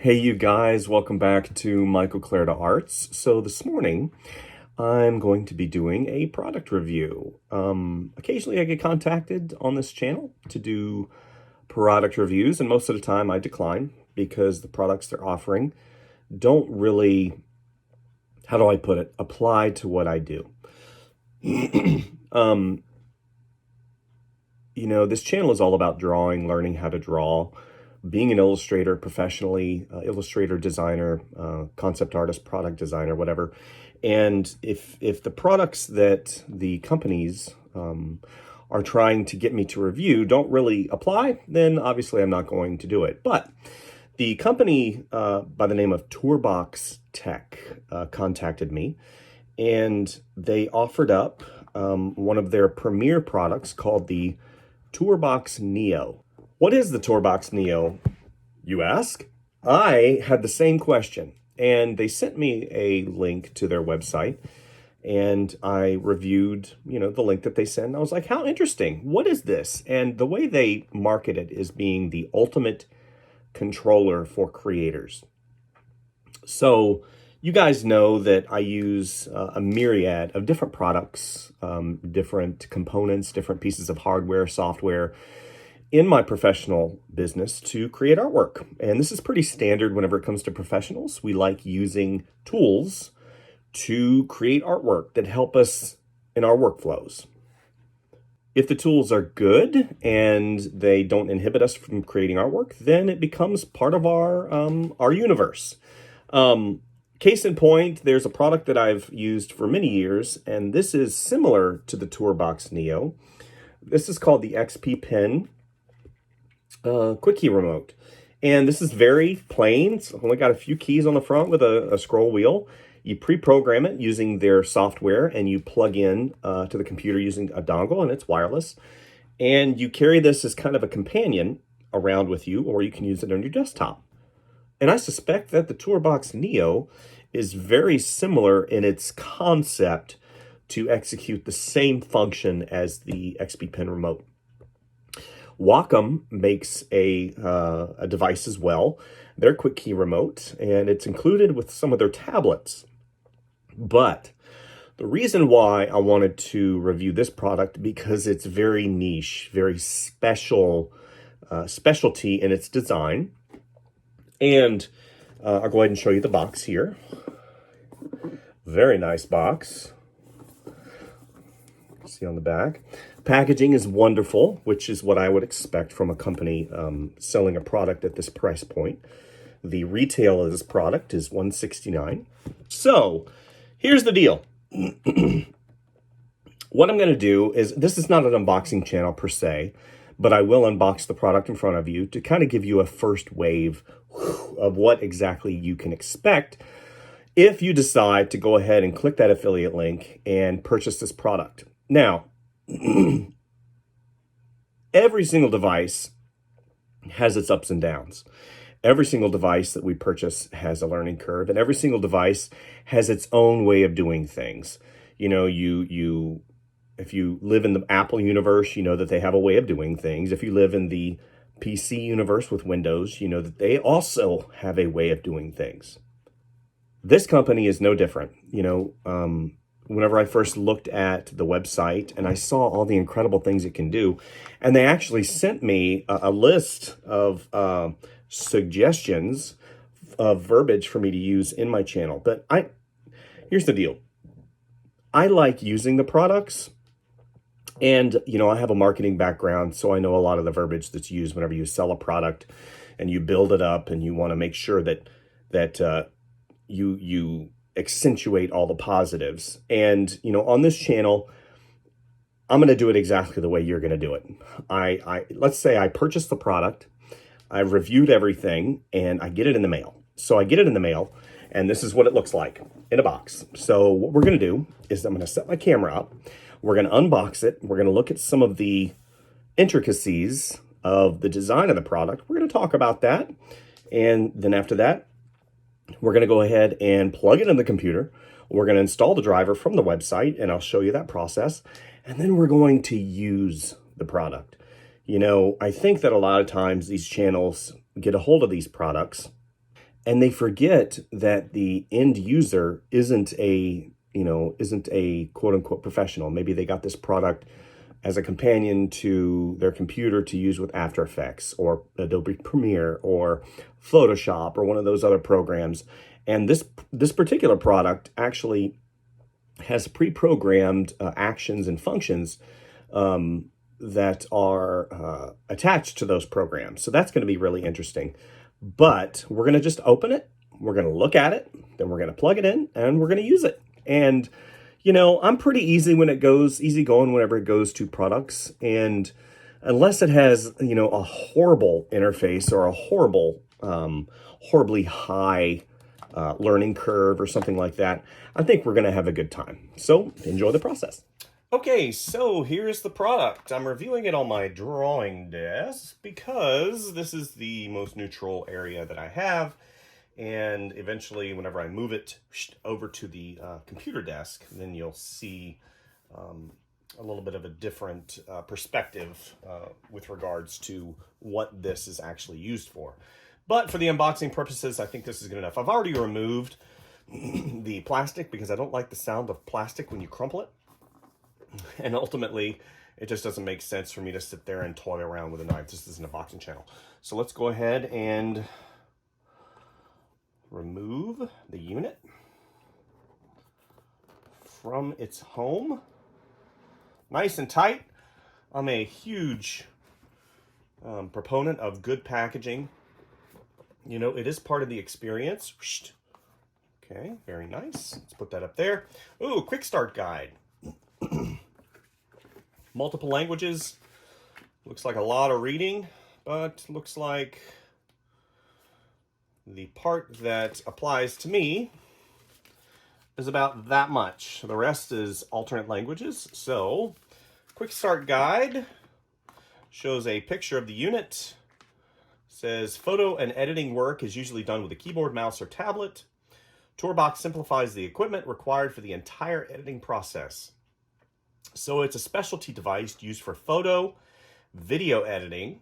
Hey you guys, welcome back to Michael Clarida Arts. So this morning, I'm going to be doing a product review. Occasionally I get contacted on this channel to do product reviews, and most of the time I decline because the products they're offering don't really, how do I put it, apply to what I do. This channel is all about drawing, learning how to draw, being an illustrator professionally, illustrator, designer, concept artist, product designer, whatever. And if the products that the companies are trying to get me to review don't really apply, then obviously I'm not going to do it. But the company by the name of TourBox Tech contacted me, and they offered up one of their premier products called the TourBox Neo. What is the TourBox Neo, you ask? I had the same question, and they sent me a link to their website, and I reviewed, the link that they sent. And I was like, how interesting. What is this? And the way they market it is being the ultimate controller for creators. So you guys know that I use a myriad of different products, different components, different pieces of hardware, software in my professional business to create artwork. And this is pretty standard whenever it comes to professionals. We like using tools to create artwork that help us in our workflows. If the tools are good and they don't inhibit us from creating artwork, then it becomes part of our universe. Case in point, there's a product that I've used for many years, and this is similar to the TourBox Neo. This is called the XP Pen Quick Key Remote. And this is very plain. It's only got a few keys on the front with a scroll wheel. You pre-program it using their software, and you plug in to the computer using a dongle, and it's wireless. And you carry this as kind of a companion around with you, or you can use it on your desktop. And I suspect that the TourBox Neo is very similar in its concept to execute the same function as the XP Pen remote. Wacom makes a device as well, their quick key remote, and it's included with some of their tablets. But the reason why I wanted to review this product, because it's very niche, very specialty in its design. And I'll go ahead and show you the box here. Very nice box. See on the back. Packaging is wonderful, which is what I would expect from a company selling a product at this price point. The retail of this product is $169. So here's the deal. What I'm going to do is, this is not an unboxing channel per se, but I will unbox the product in front of you to kind of give you a first wave of what exactly you can expect if you decide to go ahead and click that affiliate link and purchase this product. Now, every single device has its ups and downs. Every single device that we purchase has a learning curve, and every single device has its own way of doing things. If you live in the Apple universe, you know that they have a way of doing things. If you live in the PC universe with Windows, you know that they also have a way of doing things. This company is no different. Whenever I first looked at the website and I saw all the incredible things it can do, and they actually sent me a list of suggestions of verbiage for me to use in my channel. But here's the deal. I like using the products, and I have a marketing background, so I know a lot of the verbiage that's used whenever you sell a product and you build it up, and you want to make sure that you accentuate all the positives. And on this channel, I'm going to do it exactly the way you're going to do it. Let's say I purchased the product, I've reviewed everything, and I get it in the mail. So I get it in the mail, and this is what it looks like in a box. So what we're going to do is I'm going to set my camera up. We're going to unbox it. We're going to look at some of the intricacies of the design of the product. We're going to talk about that. And then after that, we're going to go ahead and plug it in the computer. We're going to install the driver from the website, and I'll show you that process. And then we're going to use the product. I think that a lot of times these channels get a hold of these products And they forget that the end user isn't a quote unquote professional. Maybe they got this product as a companion to their computer to use with After Effects or Adobe Premiere or Photoshop or one of those other programs. And this particular product actually has pre-programmed actions and functions that are attached to those programs. So that's going to be really interesting. But we're going to just open it, we're going to look at it, then we're going to plug it in, and we're going to use it. And, I'm pretty easygoing whenever it goes to products. And unless it has, a horrible interface or a horribly high learning curve or something like that, I think we're going to have a good time. So enjoy the process. Okay, so here's the product. I'm reviewing it on my drawing desk because this is the most neutral area that I have. And eventually, whenever I move it over to the computer desk, then you'll see a little bit of a different perspective with regards to what this is actually used for. But for the unboxing purposes, I think this is good enough. I've already removed the plastic because I don't like the sound of plastic when you crumple it. And ultimately, it just doesn't make sense for me to sit there and toy around with a knife. This isn't a boxing channel. So let's go ahead and remove the unit from its home. Nice and tight. I'm a huge proponent of good packaging. It is part of the experience. Okay, very nice. Let's put that up there. Ooh, quick start guide. Multiple languages. Looks like a lot of reading, but looks like the part that applies to me is about that much. The rest is alternate languages. So, quick start guide shows a picture of the unit. Says photo and editing work is usually done with a keyboard, mouse, or tablet. TourBox simplifies the equipment required for the entire editing process. So it's a specialty device used for photo, video editing,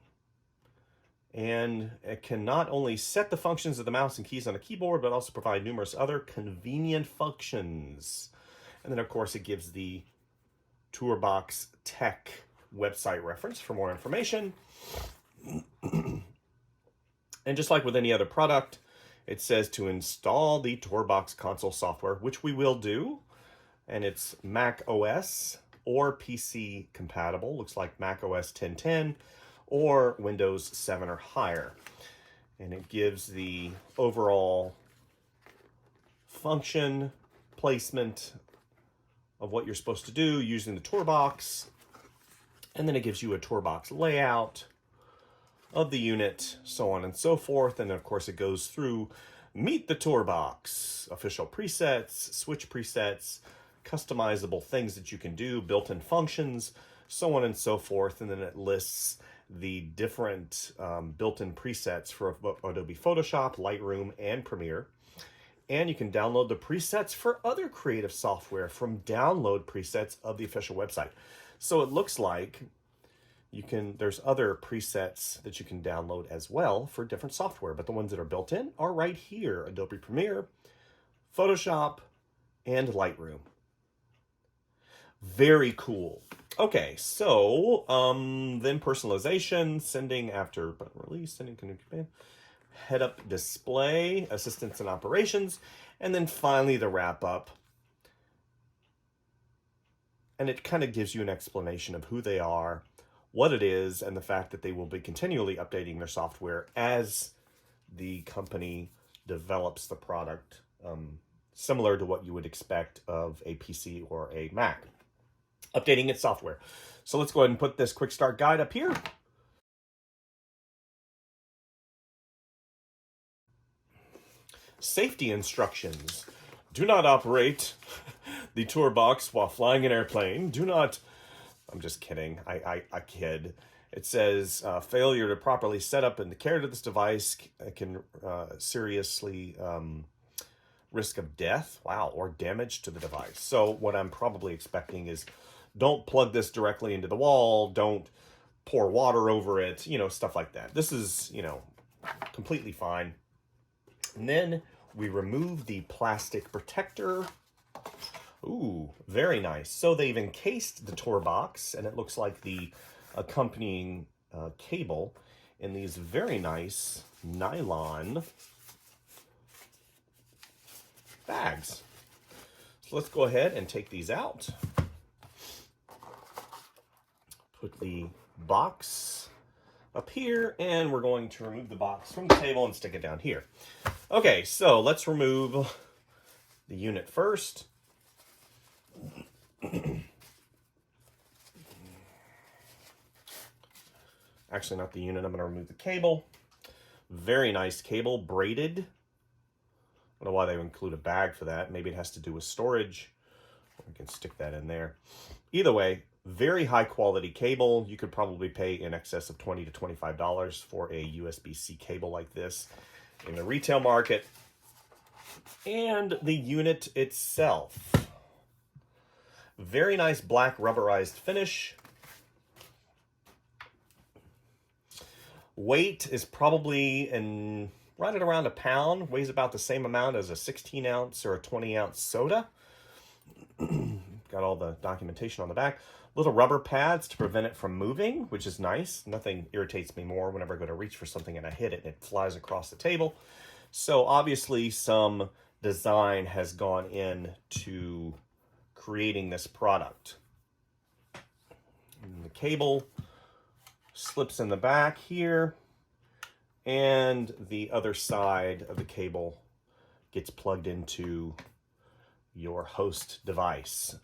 and it can not only set the functions of the mouse and keys on a keyboard, but also provide numerous other convenient functions. And then, of course, it gives the TourBox Tech website reference for more information. And just like with any other product, it says to install the TourBox console software, which we will do. And it's Mac OS or PC compatible. Looks like Mac OS 10.10 or Windows 7 or higher. And it gives the overall function placement of what you're supposed to do using the TourBox. And then it gives you a TourBox layout of the unit, so on and so forth. And of course it goes through Meet the TourBox, official presets, switch presets, customizable things that you can do, built-in functions, so on and so forth. And then it lists the different built-in presets for Adobe Photoshop, Lightroom, and Premiere. And you can download the presets for other creative software from download presets of the official website. So it looks like there's other presets that you can download as well for different software, but the ones that are built in are right here: Adobe Premiere, Photoshop, and Lightroom. Very cool. Okay, so then personalization, sending after button release, sending command, head-up display, assistance and operations, and then finally the wrap-up. And it kind of gives you an explanation of who they are, what it is, and the fact that they will be continually updating their software as the company develops the product, similar to what you would expect of a PC or a Mac, updating its software. So let's go ahead and put this quick start guide up here. Safety instructions. Do not operate the TourBox while flying an airplane. Do not... I'm just kidding. I kid. It says failure to properly set up and care to this device can seriously risk of death. Wow, or damage to the device. So what I'm probably expecting is don't plug this directly into the wall. Don't pour water over it. Stuff like that. This is, completely fine. And then we remove the plastic protector. Ooh, very nice. So they've encased the TourBox, and it looks like the accompanying cable in these very nice nylon bags. So let's go ahead and take these out. Put the box up here, and we're going to remove the box from the table and stick it down here. Okay, so let's remove the unit first. Actually, not the unit. I'm going to remove the cable. Very nice cable, braided. I don't know why they would include a bag for that. Maybe it has to do with storage. We can stick that in there. Either way, very high quality cable. You could probably pay in excess of $20 to $25 for a USB-C cable like this in the retail market. And the unit itself. Very nice black rubberized finish. Weight is probably right at around a pound. Weighs about the same amount as a 16-ounce or a 20-ounce soda. Got all the documentation on the back. Little rubber pads to prevent it from moving, which is nice. Nothing irritates me more whenever I go to reach for something and I hit it and it flies across the table. So obviously some design has gone into creating this product. And the cable slips in the back here, and the other side of the cable gets plugged into your host device.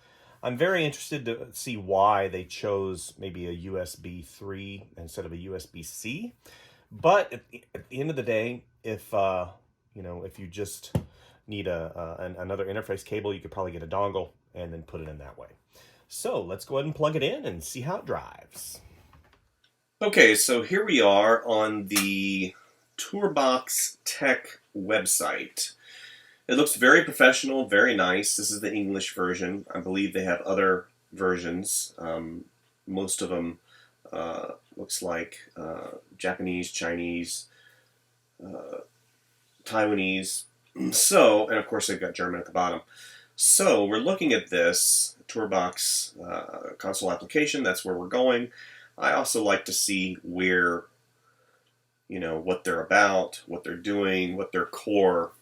I'm very interested to see why they chose maybe a USB 3 instead of a USB-C. But at the end of the day, if if you just need another interface cable, you could probably get a dongle and then put it in that way. So let's go ahead and plug it in and see how it drives. Okay, so here we are on the TourBox Tech website. It looks very professional, very nice. This is the English version. I believe they have other versions. Most of them looks like Japanese, Chinese, Taiwanese. So, and of course they've got German at the bottom. So we're looking at this TourBox console application. That's where we're going. I also like to see where, what they're about, what they're doing, what their core,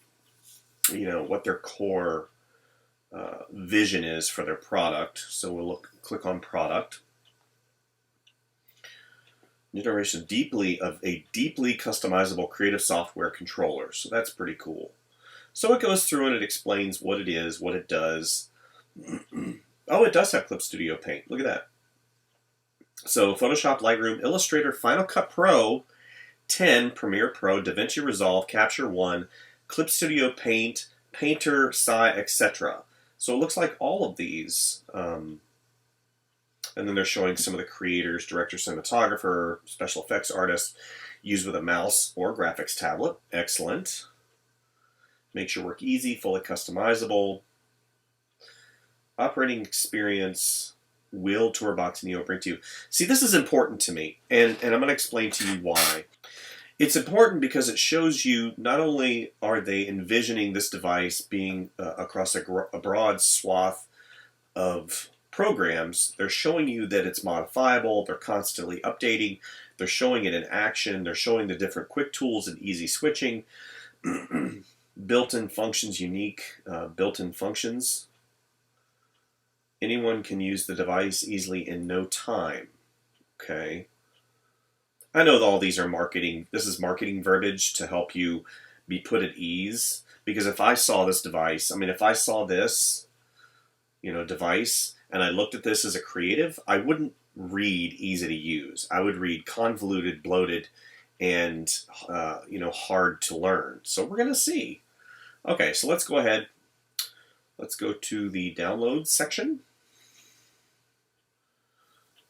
vision is for their product. So we'll click on product. Generation of a deeply customizable creative software controller. So that's pretty cool. So it goes through and it explains what it is, what it does. Oh, it does have Clip Studio Paint. Look at that. So Photoshop, Lightroom, Illustrator, Final Cut Pro, 10, Premiere Pro, DaVinci Resolve, Capture One, Clip Studio Paint, Painter, Sci, etc. So it looks like all of these. And then they're showing some of the creators, director, cinematographer, special effects artist, used with a mouse or graphics tablet. Excellent. Makes your work easy, fully customizable. Operating experience will TourBox Neo bring to you? See, this is important to me, and I'm going to explain to you why. It's important because it shows you not only are they envisioning this device being across a broad swath of programs, they're showing you that it's modifiable, they're constantly updating, they're showing it in action, they're showing the different quick tools and easy switching. Built-in functions, unique built-in functions. Anyone can use the device easily in no time. Okay. I know that all these are marketing. This is marketing verbiage to help you be put at ease. Because if I saw this device, if I saw this, device, and I looked at this as a creative, I wouldn't read easy to use. I would read convoluted, bloated, and hard to learn. So we're going to see. Okay, so let's go ahead. Let's go to the download section.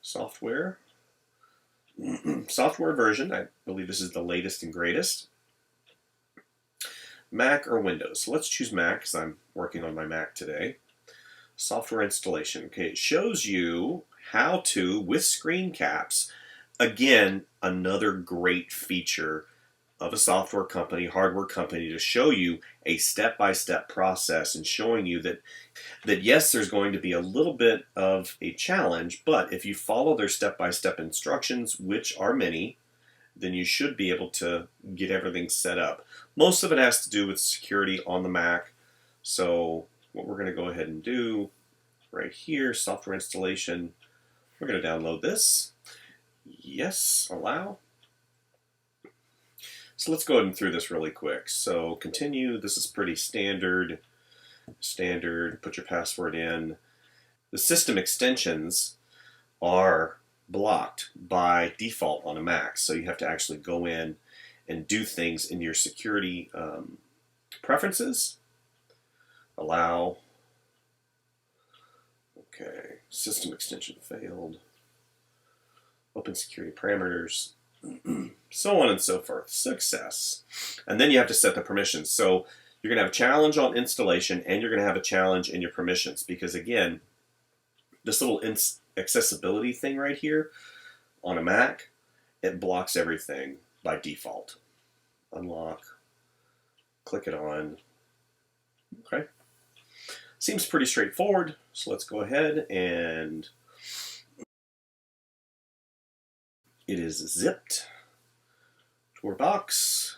Software. Software version. I believe this is the latest and greatest. Mac or Windows. So let's choose Mac because I'm working on my Mac today. Software installation. Okay, it shows you how to, with screen caps. Again, another great feature of a software company, hardware company, to show you a step-by-step process and showing you that yes, there's going to be a little bit of a challenge, but if you follow their step-by-step instructions, which are many, then you should be able to get everything set up. Most of it has to do with security on the Mac. So what we're going to go ahead and do right here, software installation, we're going to download this. Yes, allow. So let's go ahead and through this really quick. So continue, this is pretty standard, put your password in. The system extensions are blocked by default on a Mac, so you have to actually go in and do things in your security preferences. Allow. Okay, system extension failed. Open security parameters, so on and so forth. Success. And then you have to set the permissions. So you're going to have a challenge on installation, and you're going to have a challenge in your permissions, because again, this little accessibility thing right here on a Mac, it blocks everything by default. Unlock, click it on. Okay. Seems pretty straightforward. So let's go ahead and it is zipped. TourBox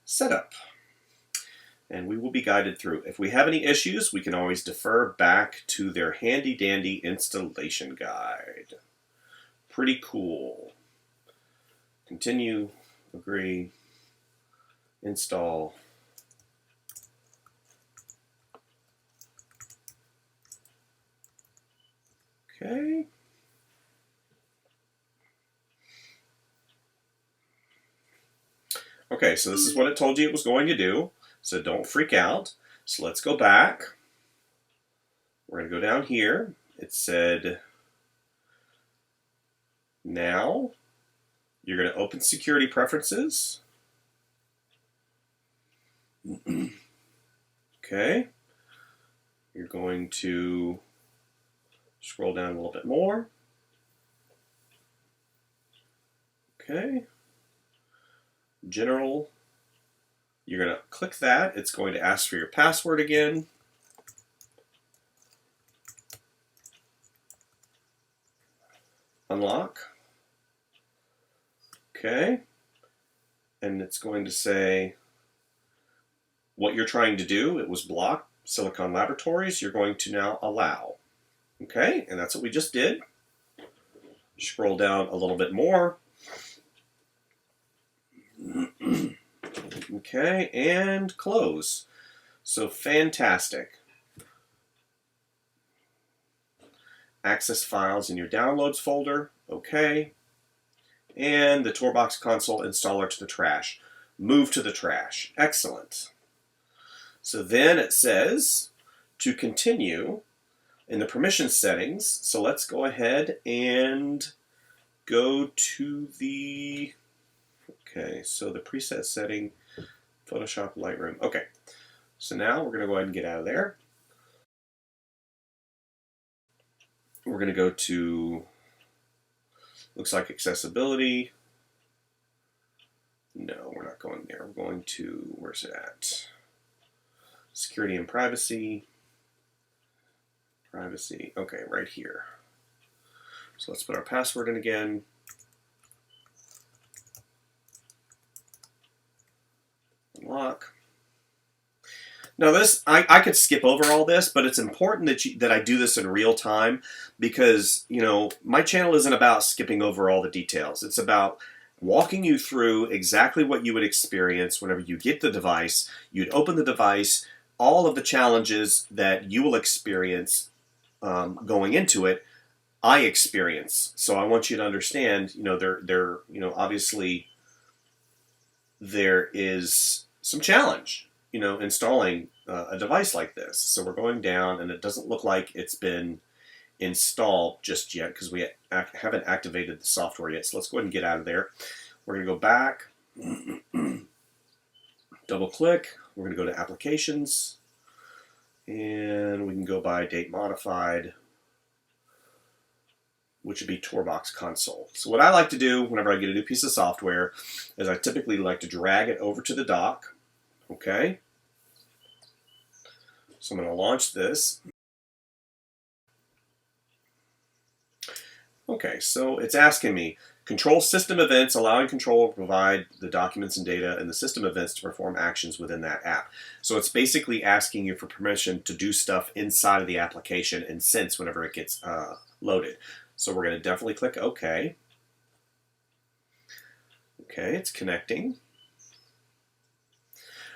setup. And we will be guided through. If we have any issues, we can always defer back to their handy dandy installation guide. Pretty cool. Continue, agree, install. Okay. Okay, so this is what it told you it was going to do. So don't freak out. So let's go back. We're going to go down here. It said, now you're going to open security preferences. Okay. You're going to scroll down a little bit more. Okay. General. You're going to click that. It's going to ask for your password again. Unlock. Okay. And it's going to say what you're trying to do. It was blocked. Silicon Laboratories. You're going to now allow. Okay. And that's what we just did. Scroll down a little bit more. Okay, and close. So fantastic. Access files in your downloads folder. Okay. And the TourBox console installer to the trash. Move to the trash. Excellent. So then it says to continue in the permission settings. So let's go ahead and go to the, okay, so the preset setting, Photoshop, Lightroom. Okay, so now we're going to go ahead and get out of there. We're going to go to, looks like accessibility. No, we're not going there. We're going to, where's it at? Security and privacy. Privacy, okay, right here. So let's put our password in again. Unlock. Now this, I could skip over all this, but it's important that I do this in real time, because, you know, my channel isn't about skipping over all the details. It's about walking you through exactly what you would experience whenever you get the device. You'd open the device, all of the challenges that you will experience going into it, I experience. So I want you to understand, you know, you know, obviously there is some challenge, you know, installing a device like this. So we're going down, and it doesn't look like it's been installed just yet because we haven't activated the software yet. So let's go ahead and get out of there. We're going to go back, double click. We're going to go to applications, and we can go by date modified. which would be TourBox console. So what I like to do whenever I get a new piece of software is I typically like to drag it over to the dock. Okay. So I'm going to launch this. Okay, so it's asking me, control system events, allowing control to provide the documents and data and the system events to perform actions within that app. So it's basically asking you for permission to do stuff inside of the application and sense whenever it gets loaded. So we're going to definitely click OK. Okay, it's connecting.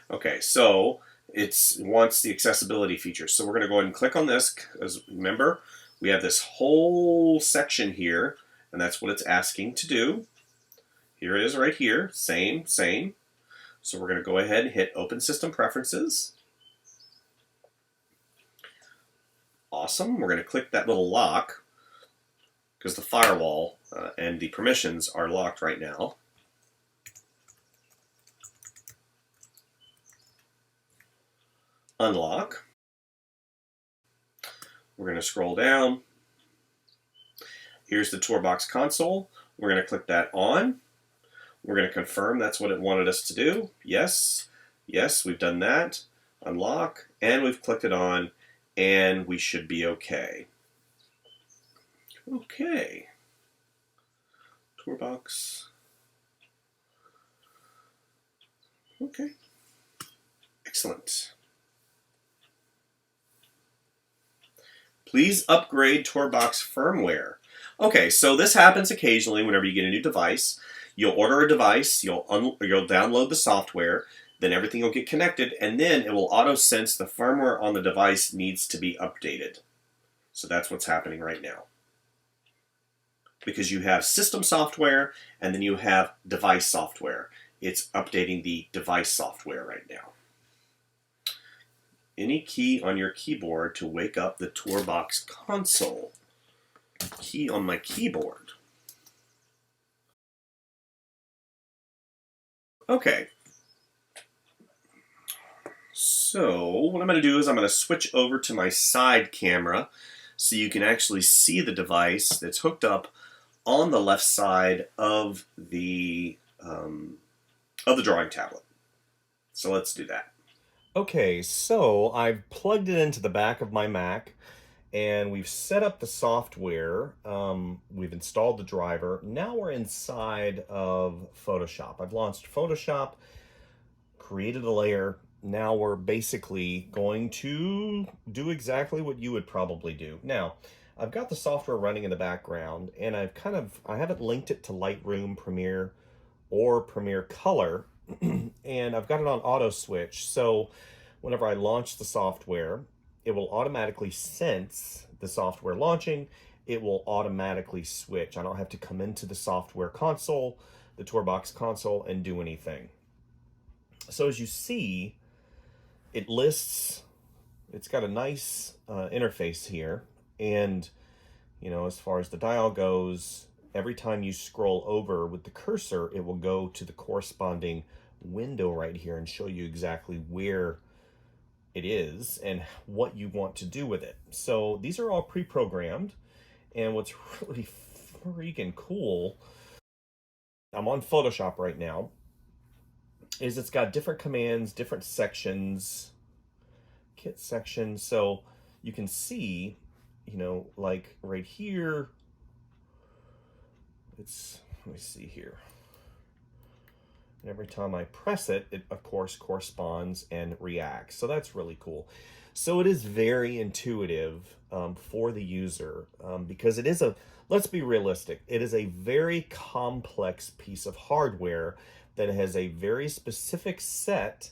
Okay, so it wants the accessibility feature. So we're going to go ahead and click on this because remember, we have this whole section here, and that's what it's asking to do. Here it is right here, same. So we're going to go ahead and hit Open System Preferences. Awesome. We're going to click that little lock because the firewall and the permissions are locked right now. Unlock. We're going to scroll down. Here's the TourBox console. We're going to click that on. We're going to confirm that's what it wanted us to do. Yes, we've done that. Unlock, and we've clicked it on, and we should be okay. Okay. TourBox. Okay. Excellent. Please upgrade TourBox firmware. Okay, so this happens occasionally whenever you get a new device. You'll order a device, you'll download the software, then everything will get connected, and then it will auto-sense the firmware on the device needs to be updated. So that's what's happening right now. Because you have system software, and then you have device software. It's updating the device software right now. Any key on your keyboard to wake up the TourBox console. Key on my keyboard. Okay. So what I'm going to do is I'm going to switch over to my side camera so you can actually see the device that's hooked up on the left side of the drawing tablet. So let's do that. Okay, so I've plugged it into the back of my Mac, and we've set up the software. We've installed the driver. Now we're inside of Photoshop. I've launched Photoshop, created a layer. Now we're basically going to do exactly what you would probably do. Now, I've got the software running in the background, and I haven't linked it to Lightroom, Premiere, or Premiere Color, and I've got it on auto switch. So whenever I launch the software, it will automatically sense the software launching. It will automatically switch. I don't have to come into the software console, the TourBox console, and do anything. So as you see, it lists, it's got a nice interface here. And, you know, as far as the dial goes, every time you scroll over with the cursor, it will go to the corresponding window right here and show you exactly where it is and what you want to do with it. So these are all pre-programmed, and what's really freaking cool, I'm on Photoshop right now, is it's got different commands, different sections, kit sections, so you can see, you know, like right here, let me see here. And every time I press it, it of course corresponds and reacts. So that's really cool. So it is very intuitive for the user because it is let's be realistic, it is a very complex piece of hardware that has a very specific set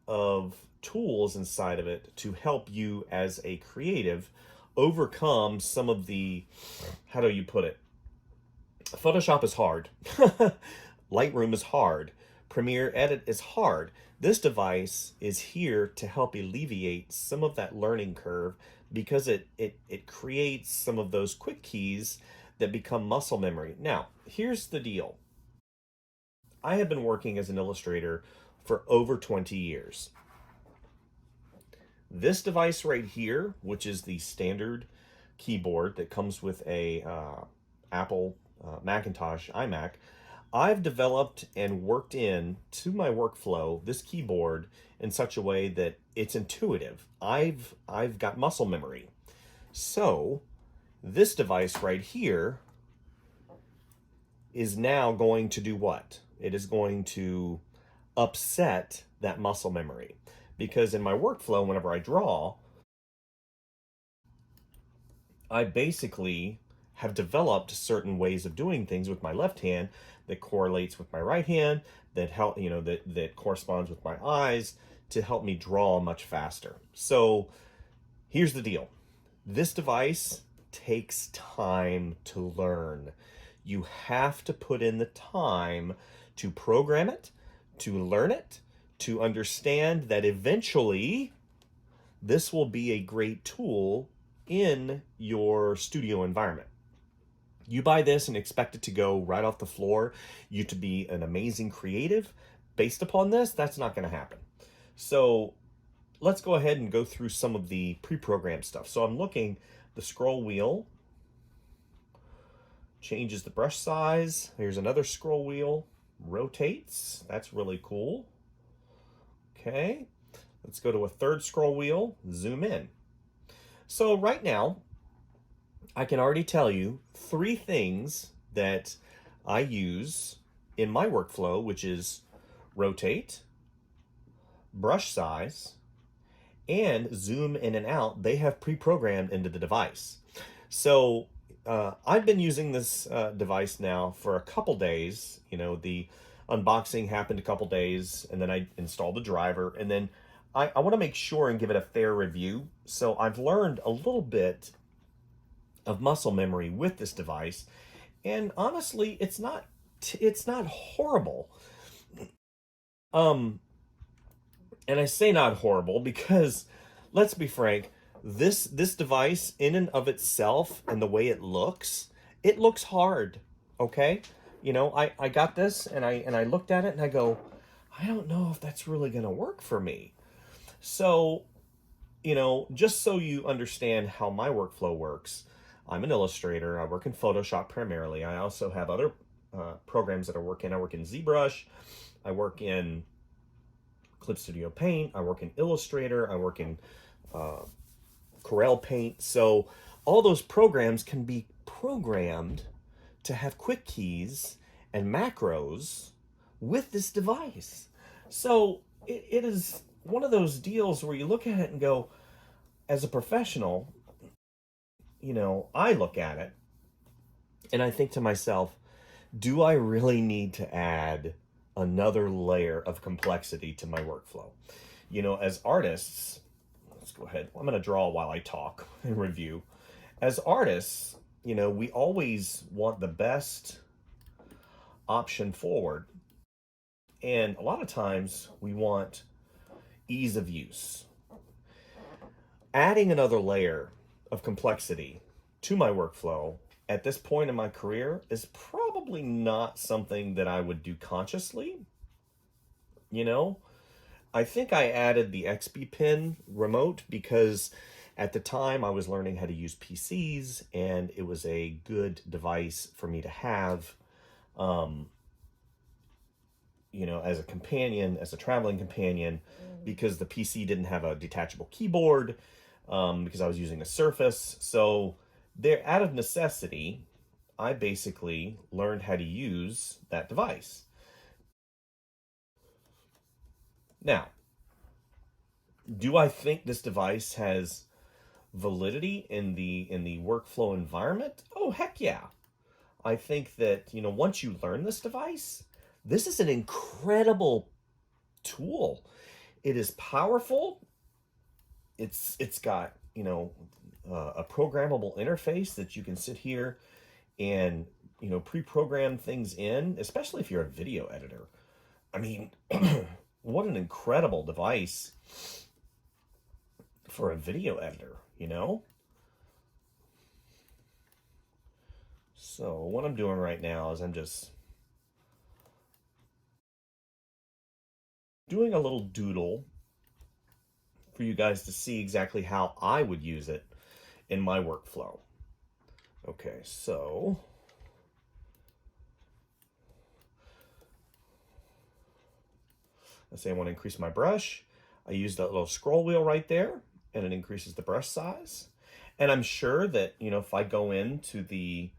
of tools inside of it to help you as a creative overcome some of the, how do you put it? Photoshop is hard. Lightroom is hard. Premiere Edit is hard. This device is here to help alleviate some of that learning curve because it creates some of those quick keys that become muscle memory. Now, here's the deal. I have been working as an illustrator for over 20 years. This device right here, which is the standard keyboard that comes with a Apple, Macintosh, iMac, I've developed and worked in to my workflow this keyboard in such a way that it's intuitive. I've got muscle memory. So this device right here is now going to do what? It is going to upset that muscle memory. Because in my workflow, whenever I draw, I basically have developed certain ways of doing things with my left hand that correlates with my right hand, that help, that corresponds with my eyes to help me draw much faster. So here's the deal. This device takes time to learn. You have to put in the time to program it, to learn it, to understand that eventually this will be a great tool in your studio environment. You buy this and expect it to go right off the floor, you to be an amazing creative based upon this, that's not going to happen. So let's go ahead and go through some of the pre-programmed stuff. So I'm looking, the scroll wheel changes the brush size. Here's another scroll wheel, rotates. That's really cool. Okay, let's go to a third scroll wheel, zoom in. So right now, I can already tell you 3 things that I use in my workflow, which is rotate, brush size, and zoom in and out. They have pre-programmed into the device. So I've been using this device now for a couple days. The unboxing happened a couple days, and then I installed the driver, and then I want to make sure and give it a fair review. So I've learned a little bit of muscle memory with this device, and honestly, it's not horrible. And I say not horrible because, let's be frank, this device in and of itself and the way it looks hard. Okay, I got this and I looked at it and I go, I don't know if that's really gonna work for me. So, just so you understand how my workflow works, I'm an illustrator. I work in Photoshop primarily. I also have other programs that I work in. I work in ZBrush. I work in Clip Studio Paint. I work in Illustrator. I work in Corel Paint. So all those programs can be programmed to have quick keys and macros with this device. So it is one of those deals where you look at it and go, as a professional, I look at it and I think to myself, do I really need to add another layer of complexity to my workflow? As artists, let's go ahead. I'm going to draw while I talk and review. As artists, we always want the best option forward. And a lot of times we want ease of use. Adding another layer of complexity to my workflow at this point in my career is probably not something that I would do consciously. I think I added the XB Pen remote because at the time I was learning how to use PCs and it was a good device for me to have, as a companion, as a traveling companion, because the PC didn't have a detachable keyboard, because I was using a Surface. So there, out of necessity, I basically learned how to use that device. Now, do I think this device has validity in the workflow environment? Oh, heck yeah. I think that, once you learn this device, this is an incredible tool. It is powerful. It's got, a programmable interface that you can sit here and, pre-program things in, especially if you're a video editor. I mean, what an incredible device for a video editor, So what I'm doing right now is I'm just doing a little doodle for you guys to see exactly how I would use it in my workflow. Okay, so Let's say I want to increase my brush. I use that little scroll wheel right there, and it increases the brush size. And I'm sure that, you know, if I go into the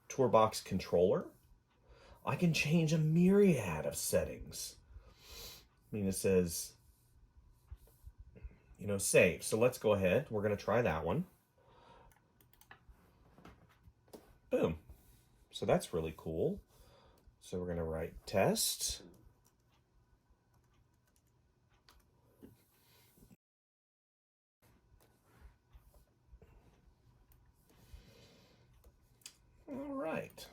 TourBox controller, I can change a myriad of settings. I mean, it says, you know, save. So let's go ahead. We're going to try that one. Boom. So that's really cool. So we're going to write test. All right.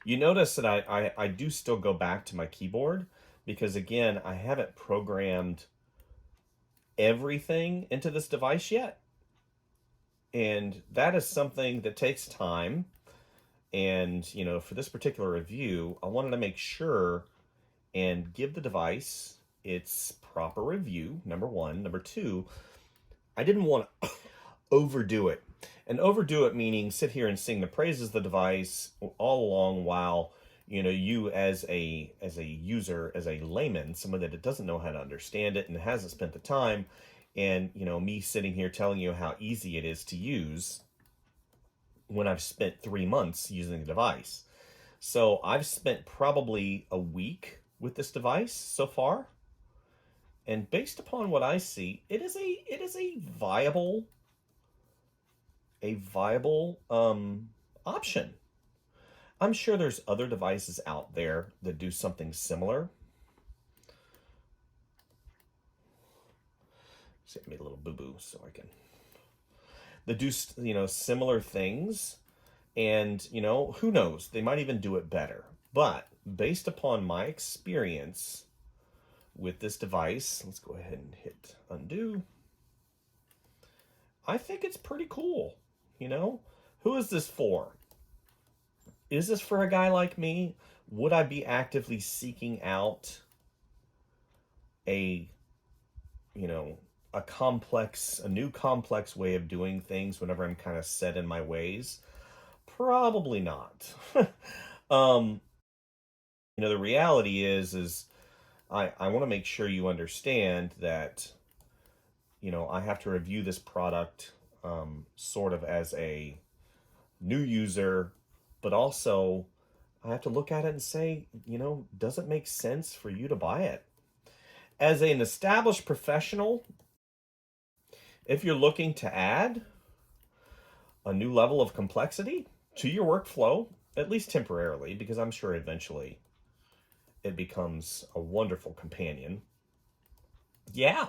You notice that I do still go back to my keyboard because, again, I haven't programmed everything into this device yet. And that is something that takes time. And, you know, for this particular review, I wanted to make sure and give the device its proper review, number one. Number two, I didn't want to overdo it. And overdo it meaning sit here and sing the praises of the device all along while, you know, you as a user, as a layman, someone that doesn't know how to understand it and hasn't spent the time, and, you know, me sitting here telling you how easy it is to use when I've spent 3 months using the device. So I've spent probably a week with this device so far. And based upon what I see, it is a viable option. I'm sure there's other devices out there that do something similar. See, I made a little boo-boo so I can. That do, you know, similar things, and, you know, who knows? They might even do it better. But based upon my experience with this device, let's go ahead and hit undo. I think it's pretty cool. You know, who is this for? Is this for a guy like me? Would I be actively seeking out a, you know, a new complex way of doing things whenever I'm kind of set in my ways? Probably not. You know, the reality is I want to make sure you understand that, you know, I have to review this product sort of as a new user, but also I have to look at it and say, you know, does it make sense for you to buy it? As an established professional, if you're looking to add a new level of complexity to your workflow, at least temporarily, because I'm sure eventually it becomes a wonderful companion. Yeah,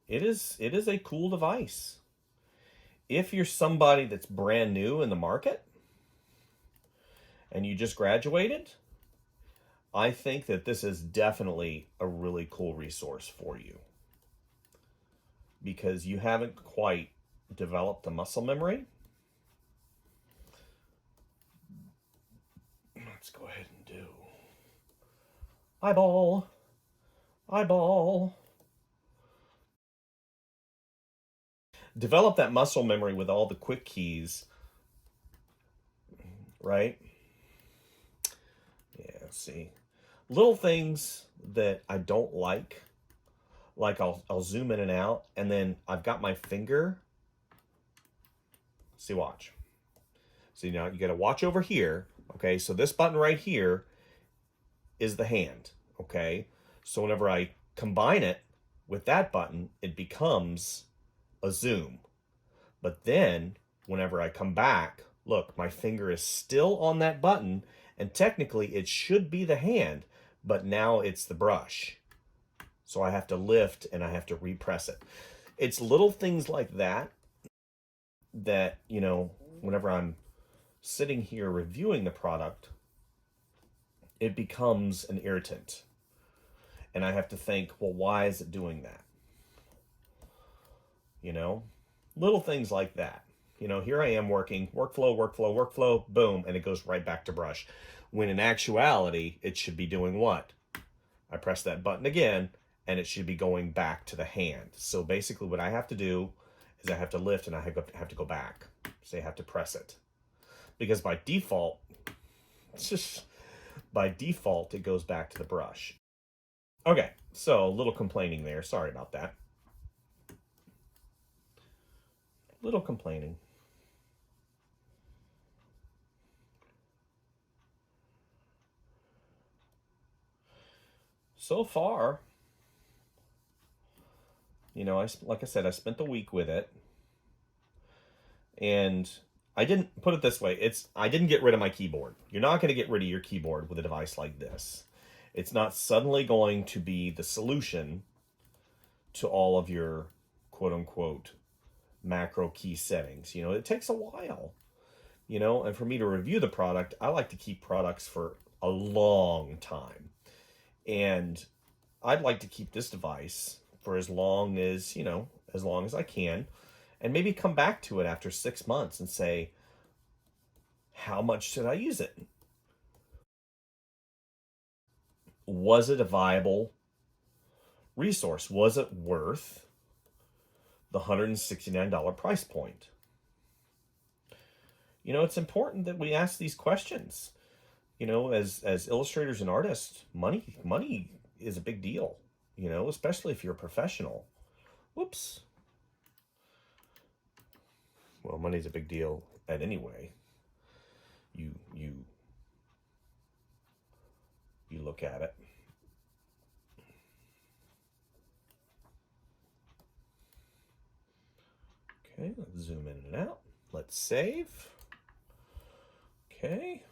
it is a cool device. If you're somebody that's brand new in the market and you just graduated, I think that this is definitely a really cool resource for you because you haven't quite developed the muscle memory. Let's go ahead and do eyeball. Develop that muscle memory with all the quick keys, right? Yeah, see. Little things that I don't like I'll zoom in and out, and then I've got my finger. See, watch. See, now you got to watch over here. Okay, so this button right here is the hand. Okay, so whenever I combine it with that button, it becomes a zoom. But then whenever I come back, look, my finger is still on that button, and technically it should be the hand, but now it's the brush. So I have to lift and I have to repress it. It's little things like that that, you know, whenever I'm sitting here reviewing the product, it becomes an irritant. And I have to think, well, why is it doing that? You know, little things like that. You know, here I am working, workflow, boom, and it goes right back to brush. When in actuality, it should be doing what? I press that button again, and it should be going back to the hand. So basically what I have to do is I have to lift and I have to go back. So I have to press it. Because by default, it goes back to the brush. Okay, so a little complaining there. Sorry about that. Little complaining. So far, you know, like I said, I spent the week with it, and I didn't put it this way. I didn't get rid of my keyboard. You're not going to get rid of your keyboard with a device like this. It's not suddenly going to be the solution to all of your quote unquote macro key settings. You know, it takes a while, you know, and for me to review the product, I like to keep products for a long time. And I'd like to keep this device for as long as, you know, as long as I can, and maybe come back to it after 6 months and say, how much should I use it? Was it a viable resource? Was it worth the $169 price point? You know, it's important that we ask these questions. You know, as illustrators and artists, money is a big deal, you know, especially if you're a professional. Whoops. Well, money's a big deal at any way. You look at it. Okay, let's zoom in and out. Let's save. Okay.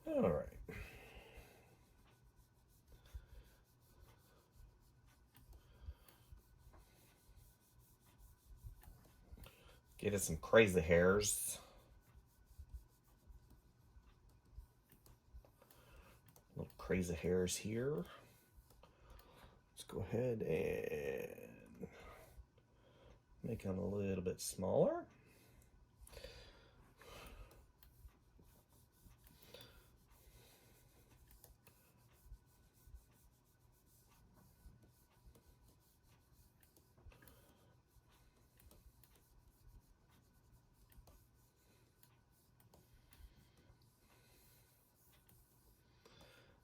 All right. Get us some crazy hairs. Little crazy hairs here. Let's go ahead and make them a little bit smaller.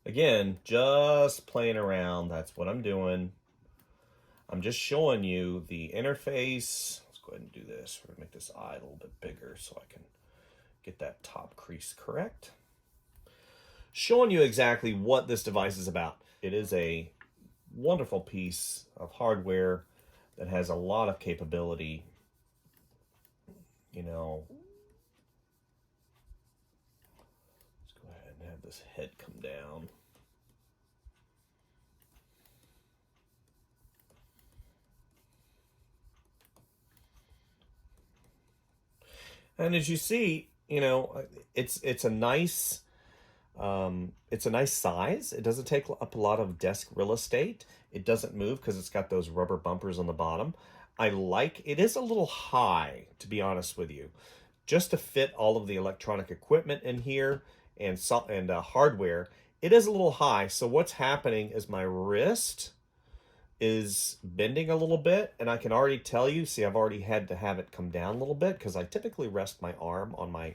Again, just playing around. That's what I'm doing. I'm just showing you the interface. Let's go ahead and do this. We're gonna make this eye a little bit bigger so I can get that top crease correct. Showing you exactly what this device is about. It is a wonderful piece of hardware that has a lot of capability. You know, let's go ahead and have this head come down. And as you see, you know, it's a nice size. It doesn't take up a lot of desk real estate. It doesn't move because it's got those rubber bumpers on the bottom. It is a little high, to be honest with you, just to fit all of the electronic equipment in here and hardware. It is a little high. So what's happening is my wrist is bending a little bit, and I can already tell you, see, I've already had to have it come down a little bit because I typically rest my arm on my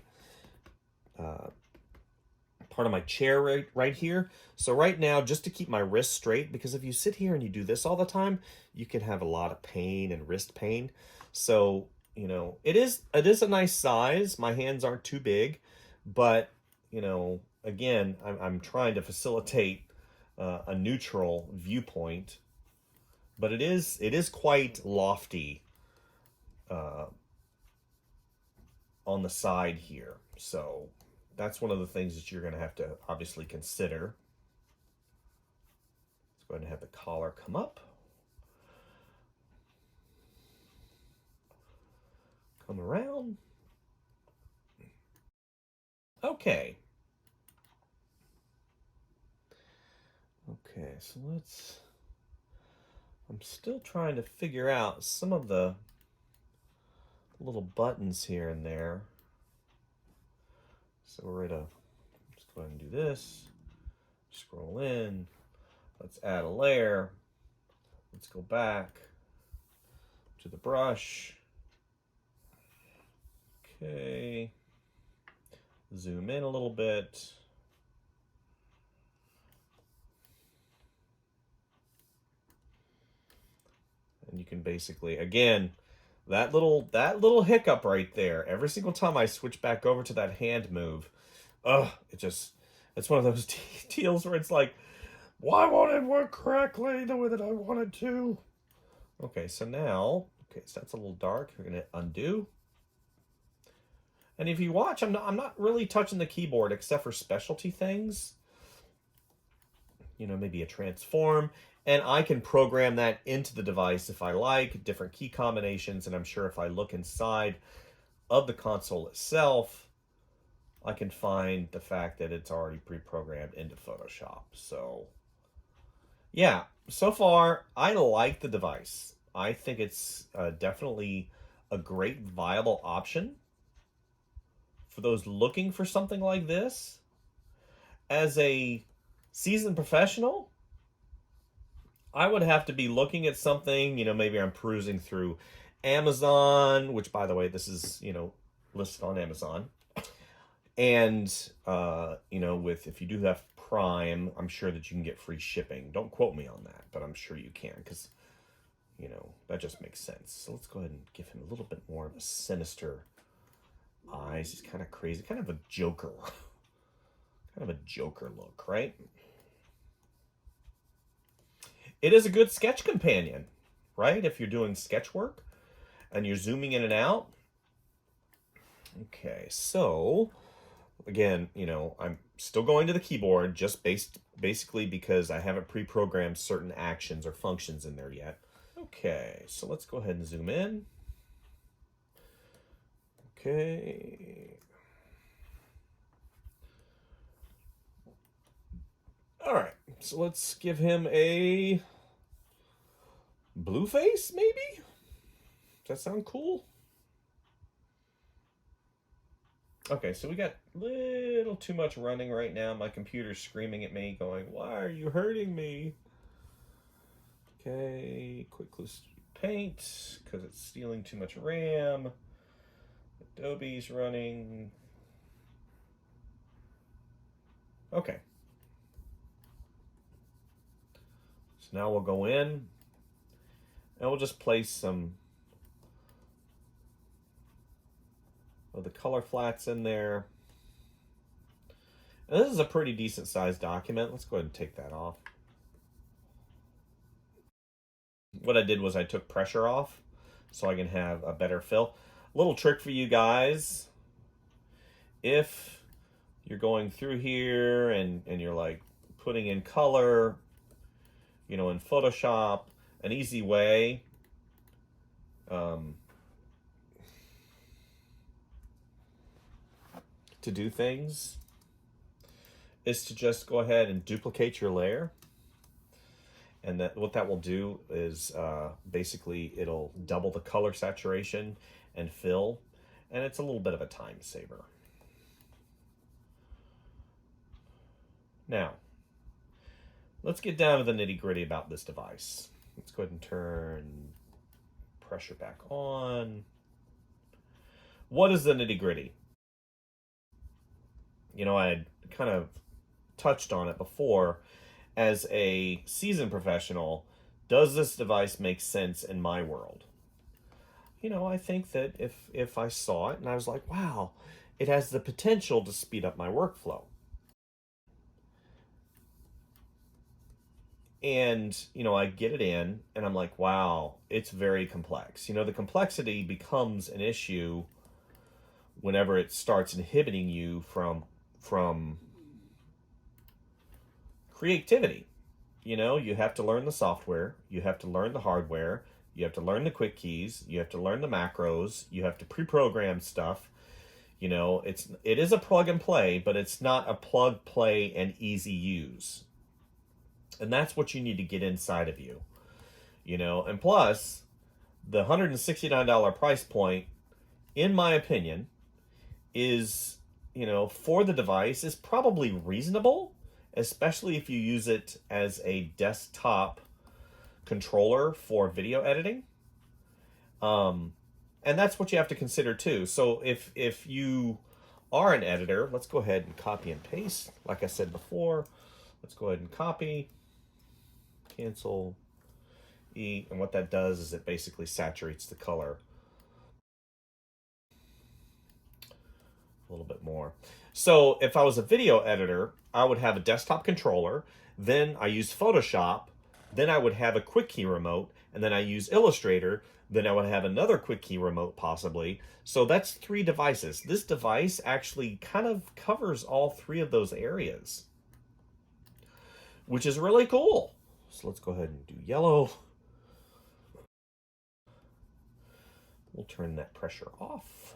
part of my chair right here. So right now, just to keep my wrist straight, because if you sit here and you do this all the time, you can have a lot of pain and wrist pain. So, you know, it is a nice size. My hands aren't too big, but, you know, again, I'm trying to facilitate a neutral viewpoint, but it is quite lofty on the side here. So that's one of the things that you're going to have to obviously consider. Let's go ahead and have the collar come up. Come around. Okay. Okay, so I'm still trying to figure out some of the little buttons here and there. So we're just go ahead and do this. Scroll in. Let's add a layer. Let's go back to the brush. Okay. Zoom in a little bit. And you can basically, again, that little hiccup right there, every single time I switch back over to that hand move, it's one of those deals where it's like, why won't it work correctly the way that I want it to? Okay, so now, so that's a little dark. We're gonna undo. And if you watch, I'm not really touching the keyboard except for specialty things. You know, maybe a transform. And I can program that into the device if I like, different key combinations. And I'm sure if I look inside of the console itself, I can find the fact that it's already pre-programmed into Photoshop. So yeah, so far, I like the device. I think it's definitely a great viable option for those looking for something like this. As a seasoned professional, I would have to be looking at something, you know, maybe I'm perusing through Amazon, which, by the way, this is, you know, listed on Amazon. And, you know, if you do have Prime, I'm sure that you can get free shipping. Don't quote me on that, but I'm sure you can, because, you know, that just makes sense. So let's go ahead and give him a little bit more of a sinister eyes. He's kind of crazy, kind of a Joker. Kind of a Joker look, right? It is a good sketch companion, right? If you're doing sketch work and you're zooming in and out. Okay, so again, you know, I'm still going to the keyboard just basically because I haven't pre-programmed certain actions or functions in there yet. Okay, so let's go ahead and zoom in. Okay. All right, so let's give him a blue face, maybe? Does that sound cool? Okay, so we got a little too much running right now. My computer's screaming at me, going, why are you hurting me? Okay, quick paint, because it's stealing too much RAM. Adobe's running. Okay. So now we'll go in, and we'll just place some of the color flats in there. And this is a pretty decent sized document. Let's go ahead and take that off. What I did was I took pressure off so I can have a better fill. Little trick for you guys. If you're going through here and you're like putting in color, you know, in Photoshop, an easy way to do things is to just go ahead and duplicate your layer. And what that will do is basically it'll double the color saturation and fill, and it's a little bit of a time saver. Now, let's get down to the nitty-gritty about this device. Let's go ahead and turn pressure back on. What is the nitty-gritty? You know, I had kind of touched on it before. As a seasoned professional, does this device make sense in my world? You know, I think that if I saw it and I was like, wow, it has the potential to speed up my workflow. And, you know, I get it in and I'm like, wow, it's very complex. You know, the complexity becomes an issue whenever it starts inhibiting you from creativity. You know, you have to learn the software, you have to learn the hardware, you have to learn the quick keys, you have to learn the macros, you have to pre-program stuff. You know, it is a plug and play, but it's not a plug, play, and easy use. And that's what you need to get inside of you. You know, and plus, the $169 price point, in my opinion, is, you know, for the device is probably reasonable. especially if you use it as a desktop controller for video editing. And that's what you have to consider too. So if you are an editor, let's go ahead and copy and paste. Like I said before, let's go ahead and copy, cancel, E, and what that does is it basically saturates the color a little bit more. So if I was a video editor, I would have a desktop controller, then I use Photoshop, then I would have a quick key remote, and then I use Illustrator, then I would have another quick key remote possibly. So that's 3 devices. This device actually kind of covers all 3 of those areas, which is really cool. So let's go ahead and do yellow. We'll turn that pressure off.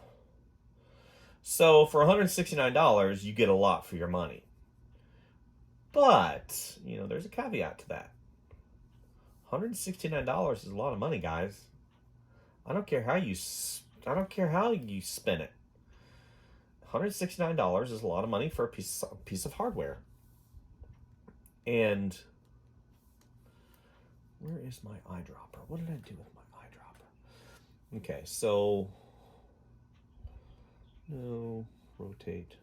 So for $169, you get a lot for your money. But, you know, there's a caveat to that. $169 is a lot of money, guys. I don't care how you spin it. $169 is a lot of money for a piece of hardware. And where is my eyedropper? What did I do with my eyedropper? Okay, so no, rotate.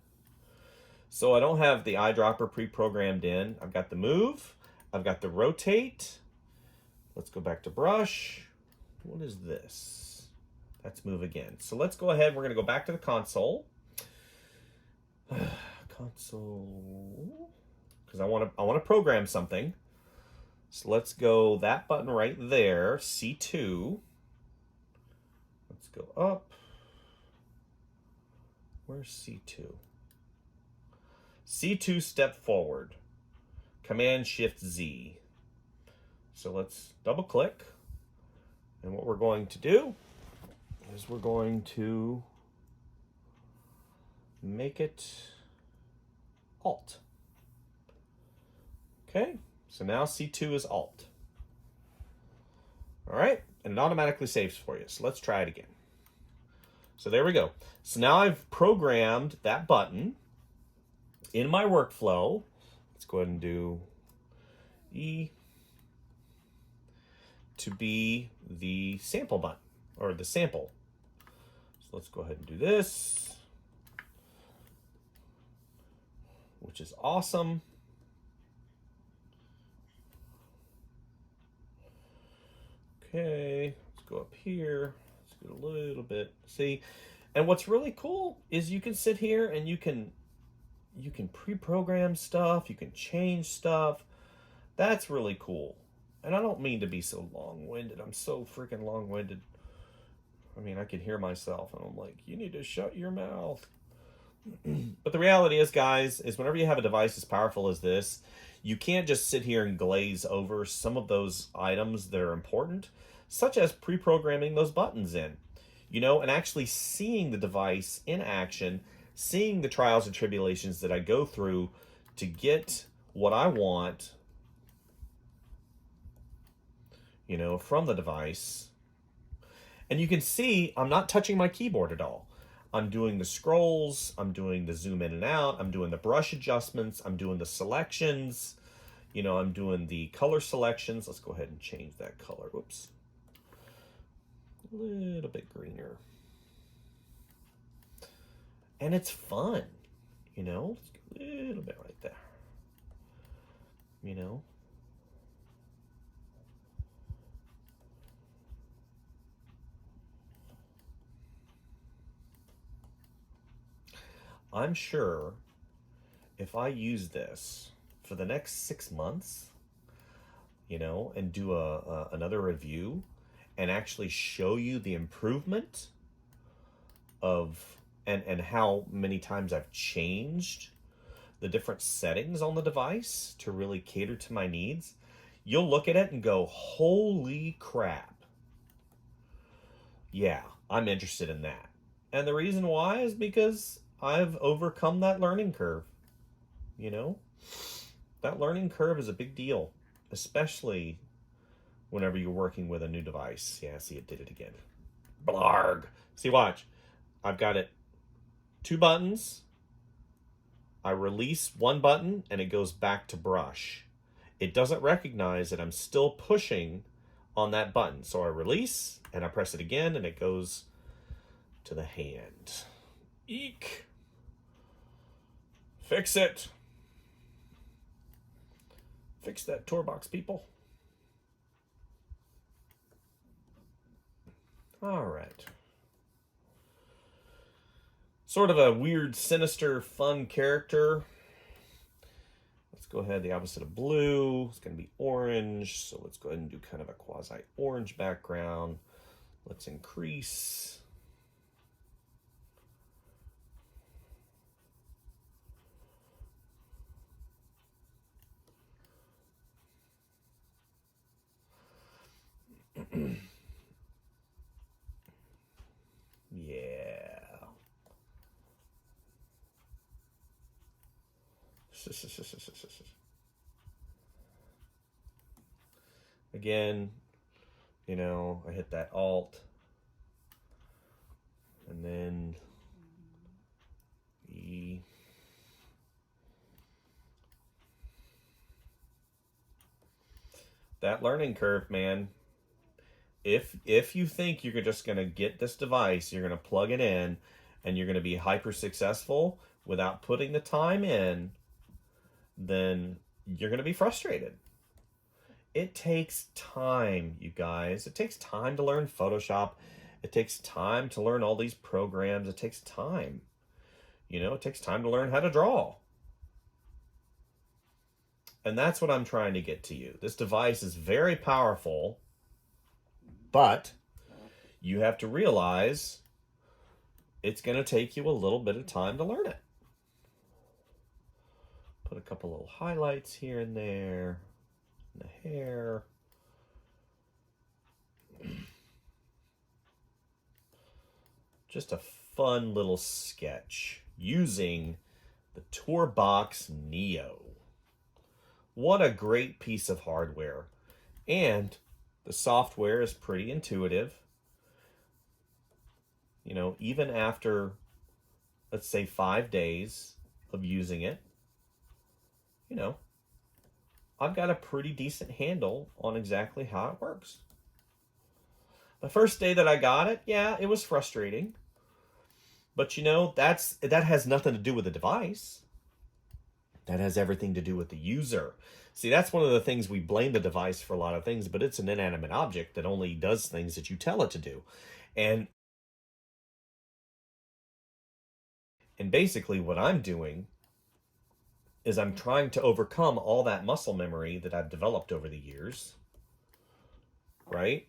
So I don't have the eyedropper pre-programmed in. I've got the move. I've got the rotate. Let's go back to brush. What is this? That's move again. So let's go ahead. We're going to go back to the console. Console. Because I want to program something. So let's go that button right there, C2. Let's go up. Where's C2? C2 step forward. Command Shift Z. So let's double click. And what we're going to do is we're going to make it Alt. Okay, so now C2 is Alt. All right, and it automatically saves for you. So let's try it again. So there we go. So now I've programmed that button in my workflow. Let's go ahead and do E to be the sample button, or the sample. So let's go ahead and do this, which is awesome. Okay, let's go up here. Let's get a little bit. See, and what's really cool is you can sit here and you can pre-program stuff. You can change stuff. That's really cool. And I don't mean to be so long-winded. I'm so freaking long-winded. I mean, I can hear myself, and I'm like, you need to shut your mouth. But the reality is, guys, is whenever you have a device as powerful as this, you can't just sit here and glaze over some of those items that are important, such as pre-programming those buttons in, you know, and actually seeing the device in action, seeing the trials and tribulations that I go through to get what I want, you know, from the device. And you can see I'm not touching my keyboard at all. I'm doing the scrolls, I'm doing the zoom in and out, I'm doing the brush adjustments, I'm doing the selections, you know, I'm doing the color selections. Let's go ahead and change that color. Whoops. A little bit greener. And it's fun, you know, a little bit right there, you know. I'm sure if I use this for the next 6 months, you know, and do another review and actually show you the improvement of and how many times I've changed the different settings on the device to really cater to my needs, you'll look at it and go, holy crap. Yeah, I'm interested in that. And the reason why is because I've overcome that learning curve. You know, that learning curve is a big deal, especially whenever you're working with a new device. Yeah, see, it did it again. Blarg. See, watch. I've got it 2 buttons. I release one button and it goes back to brush. It doesn't recognize that I'm still pushing on that button. So I release and I press it again and it goes to the hand. Eek. Fix it. Fix that TourBox, people. All right. Sort of a weird, sinister, fun character. Let's go ahead, the opposite of blue. It's going to be orange. So let's go ahead and do kind of a quasi-orange background. Let's increase. Yeah. Again, you know, I hit that Alt and then E. That learning curve, man. If you think you're just going to get this device, you're going to plug it in, and you're going to be hyper successful without putting the time in, then you're going to be frustrated. It takes time, you guys. It takes time to learn Photoshop. It takes time to learn all these programs. It takes time. You know, it takes time to learn how to draw. And that's what I'm trying to get to you. This device is very powerful, but you have to realize it's going to take you a little bit of time to learn it. Put a couple little highlights here and there. The hair. Just a fun little sketch using the TourBox Neo. What a great piece of hardware. And the software is pretty intuitive. You know, even after, let's say, 5 days of using it, you know, I've got a pretty decent handle on exactly how it works. The first day that I got it, yeah, it was frustrating. But you know, that has nothing to do with the device. That has everything to do with the user. See, that's one of the things we blame the device for a lot of things, but it's an inanimate object that only does things that you tell it to do. And basically what I'm doing is I'm trying to overcome all that muscle memory that I've developed over the years, right?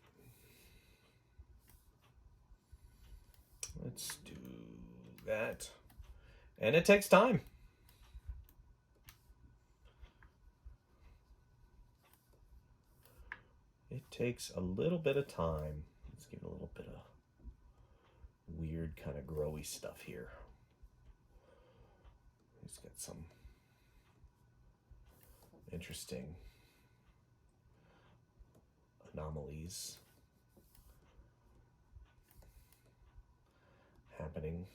Let's do that. And it takes time. It takes a little bit of time. Let's give it a little bit of weird kind of growy stuff here. Let's get some interesting anomalies happening.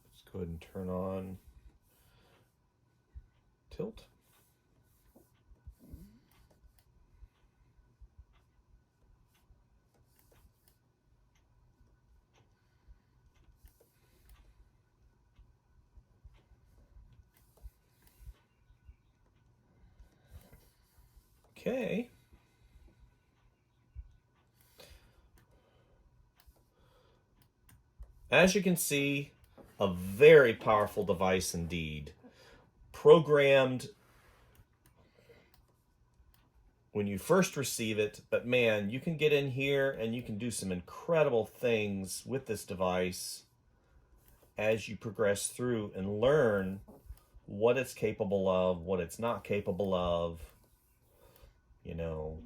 Let's go ahead and turn on tilt. Okay. As you can see, a very powerful device indeed. Programmed when you first receive it, but man, you can get in here and you can do some incredible things with this device as you progress through and learn what it's capable of, what it's not capable of, you know,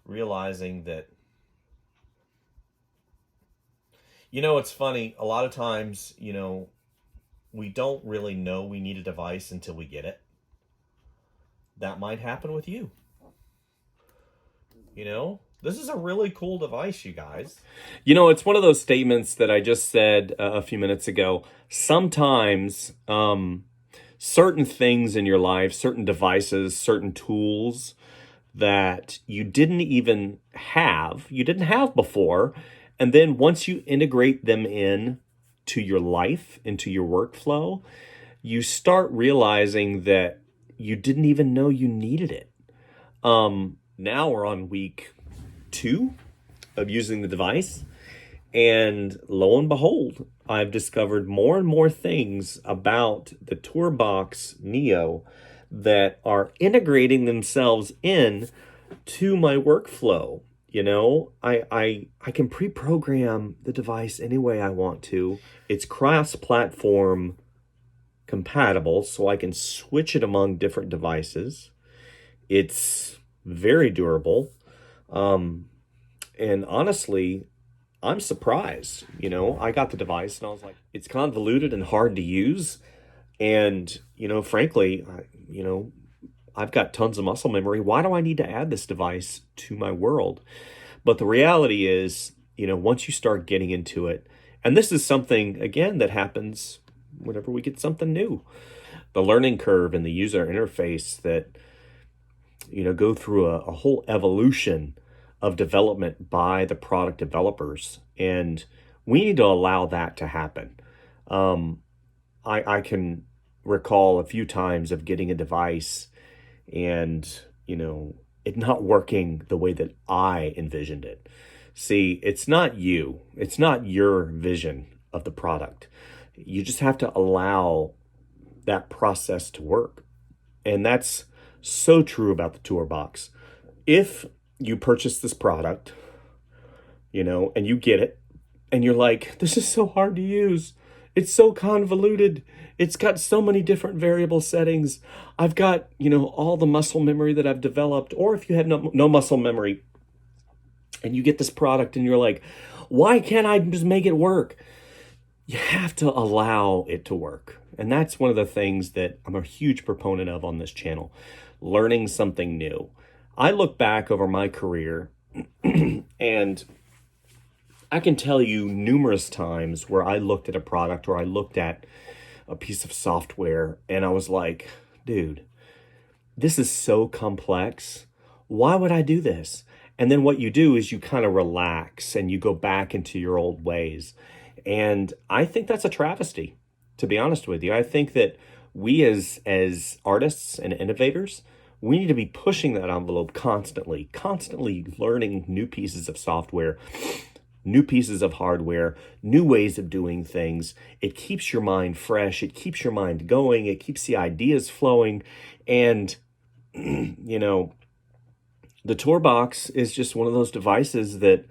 realizing that, It's funny. A lot of times, we don't really know we need a device until we get it. That might happen with you. This is a really cool device, you guys. It's one of those statements that I just said a few minutes ago. Sometimes certain things in your life, certain devices, certain tools that you didn't have before, and then once you integrate them in to your life, into your workflow, you start realizing that you didn't even know you needed it. Now we're on week 2 of using the device, and lo and behold, I've discovered more and more things about the TourBox Neo that are integrating themselves in to my workflow. I can pre-program the device any way I want to. It's cross-platform compatible, so I can switch it among different devices. It's very durable. And honestly, I'm surprised. I got the device and I was like, it's convoluted and hard to use. And, frankly, I've got tons of muscle memory. Why do I need to add this device to my world? But the reality is, once you start getting into it, and this is something, again, that happens whenever we get something new. The learning curve and the user interface that, go through a whole evolution of development by the product developers. And we need to allow that to happen. I can recall a few times of getting a device and, it not working the way that I envisioned it. See, it's not you. It's not your vision of the product. You just have to allow that process to work. And that's so true about the TourBox. If you purchase this product, and you get it, and you're like, this is so hard to use. It's so convoluted. It's got so many different variable settings. I've got, all the muscle memory that I've developed. Or if you have no muscle memory and you get this product and you're like, why can't I just make it work? You have to allow it to work. And that's one of the things that I'm a huge proponent of on this channel, learning something new. I look back over my career and I can tell you numerous times where I looked at a product or I looked at a piece of software and I was like, dude, this is so complex. Why would I do this? And then what you do is you kind of relax and you go back into your old ways. And I think that's a travesty, to be honest with you. I think that we as artists and innovators, we need to be pushing that envelope constantly learning new pieces of software, new pieces of hardware, new ways of doing things. It keeps your mind fresh. It keeps your mind going. It keeps the ideas flowing. And, the TourBox is just one of those devices that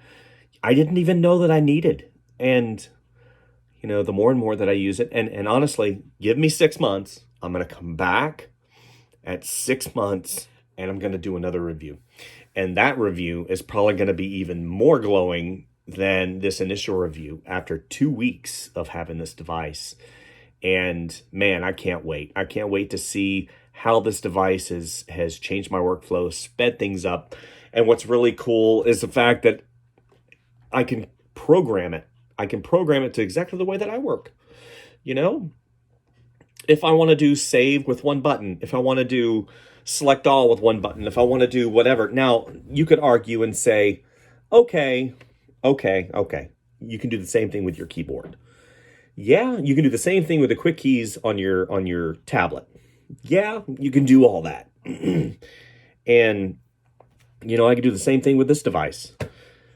I didn't even know that I needed. And, the more and more that I use it, and honestly, give me 6 months, I'm going to come back at 6 months and I'm going to do another review. And that review is probably going to be even more glowing than this initial review after 2 weeks of having this device. And man, I can't wait. I can't wait to see how this device has changed my workflow, sped things up. And what's really cool is the fact that I can program it. I can program it to exactly the way that I work. If I want to do save with one button, if I want to do select all with one button, if I want to do whatever. Now, you could argue and say, okay. You can do the same thing with your keyboard. Yeah, you can do the same thing with the quick keys on your tablet. Yeah, you can do all that. And, I can do the same thing with this device.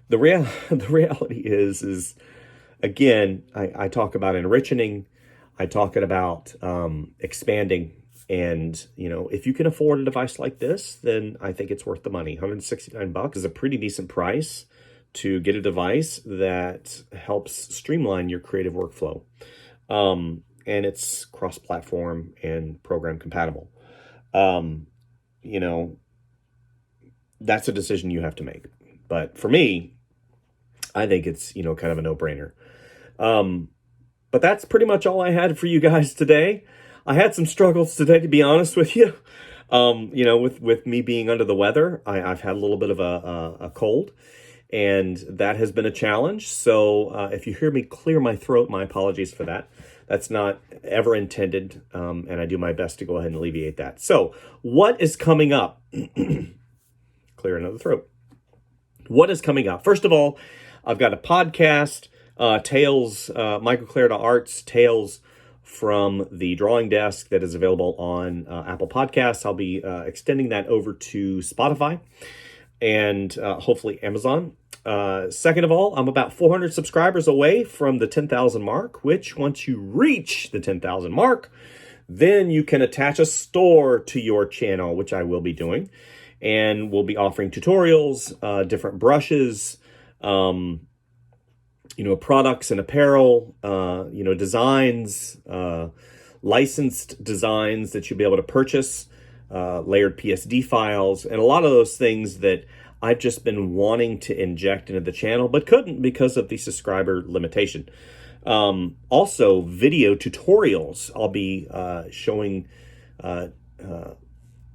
The reality is again, I talk about enriching, I talk about expanding. And, if you can afford a device like this, then I think it's worth the money. $169 is a pretty decent price to get a device that helps streamline your creative workflow. And it's cross-platform and program compatible. That's a decision you have to make. But for me, I think it's, kind of a no-brainer. But that's pretty much all I had for you guys today. I had some struggles today, to be honest with you. With me being under the weather, I've had a little bit of a cold, and that has been a challenge. So if you hear me clear my throat, my apologies for that. That's not ever intended, and I do my best to go ahead and alleviate that. So what is coming up? Clear another throat. What is coming up? First of all, I've got a podcast, Tales, Michael Clarida Arts, Tales from the Drawing Desk, that is available on Apple Podcasts. I'll be extending that over to Spotify and hopefully Amazon. Second of all, I'm about 400 subscribers away from the 10,000 mark, which once you reach the 10,000 mark, then you can attach a store to your channel, which I will be doing. And we'll be offering tutorials, different brushes, products and apparel, designs, licensed designs that you'll be able to purchase, layered PSD files, and a lot of those things that I've just been wanting to inject into the channel, but couldn't because of the subscriber limitation. Also, video tutorials I'll be showing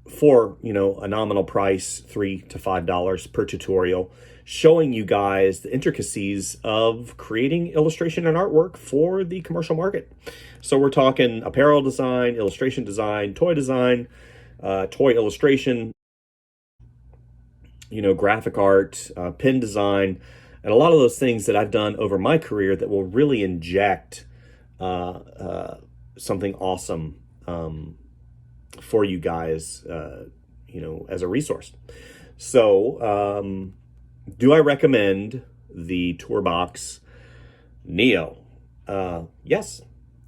for a nominal price, $3 to $5 per tutorial, showing you guys the intricacies of creating illustration and artwork for the commercial market. So we're talking apparel design, illustration design, toy illustration, graphic art, pen design, and a lot of those things that I've done over my career that will really inject something awesome for you guys, as a resource. So, do I recommend the TourBox Neo? Yes,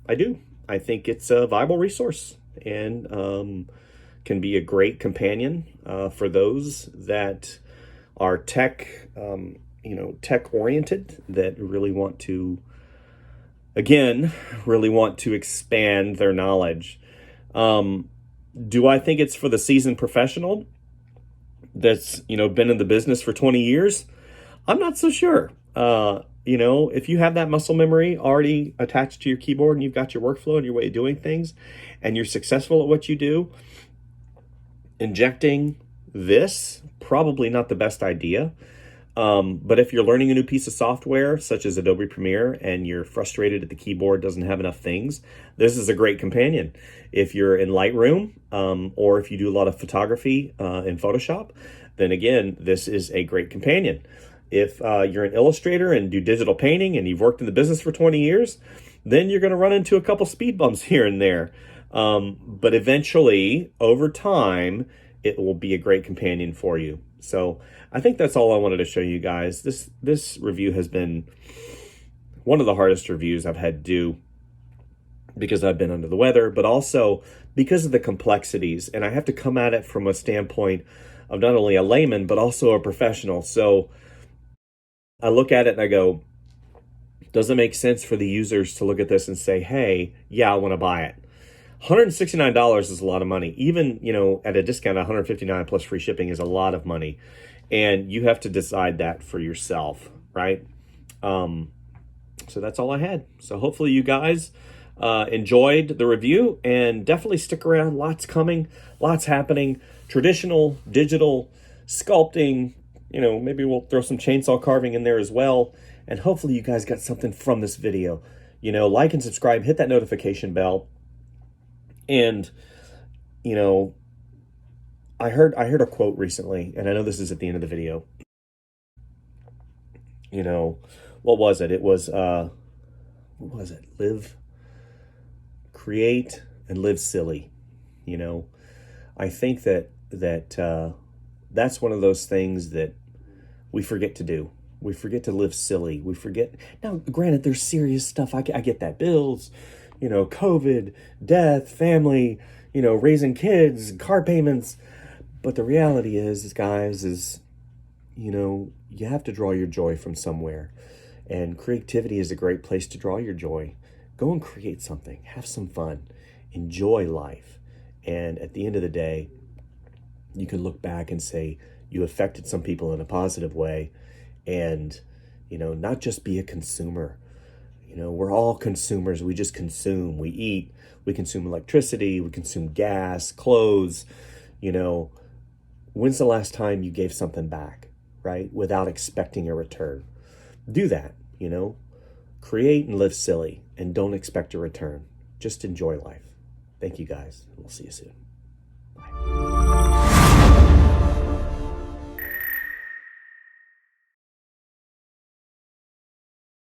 I do. I think it's a viable resource and can be a great companion for those that are tech oriented, that really want to expand their knowledge. Do I think it's for the seasoned professional that's, been in the business for 20 years? I'm not so sure. If you have that muscle memory already attached to your keyboard and you've got your workflow and your way of doing things and you're successful at what you do, injecting this, probably not the best idea. But if you're learning a new piece of software, such as Adobe Premiere, and you're frustrated that the keyboard doesn't have enough things, this is a great companion. If you're in Lightroom, or if you do a lot of photography in Photoshop, then again, this is a great companion. If you're an illustrator and do digital painting and you've worked in the business for 20 years, then you're going to run into a couple speed bumps here and there. But eventually, over time, it will be a great companion for you. So I think that's all I wanted to show you guys. This review has been one of the hardest reviews I've had to do because I've been under the weather, but also because of the complexities. And I have to come at it from a standpoint of not only a layman, but also a professional. So I look at it and I go, does it make sense for the users to look at this and say, hey, yeah, I want to buy it? $169 is a lot of money. Even, at a discount, $159 plus free shipping is a lot of money. And you have to decide that for yourself, right? So that's all I had. So hopefully you guys enjoyed the review, and definitely stick around. Lots coming, lots happening. Traditional, digital, sculpting, maybe we'll throw some chainsaw carving in there as well. And hopefully you guys got something from this video. Like and subscribe, hit that notification bell. And, I heard a quote recently, and I know this is at the end of the video. What was it? It was, Live, create, and live silly. I think that's one of those things that we forget to do. We forget to live silly. We forget. Now, granted, there's serious stuff. I get that. Bills, COVID, death, family, raising kids, car payments. But the reality is guys, you have to draw your joy from somewhere. And creativity is a great place to draw your joy. Go and create something. Have some fun. Enjoy life. And at the end of the day, you can look back and say you affected some people in a positive way. And, not just be a consumer. You know, we're all consumers. We just consume. We eat. We consume electricity. We consume gas, clothes. You know, when's the last time you gave something back, right? Without expecting a return. Do that, you know. Create and live silly and don't expect a return. Just enjoy life. Thank you guys. We'll see you soon. Bye.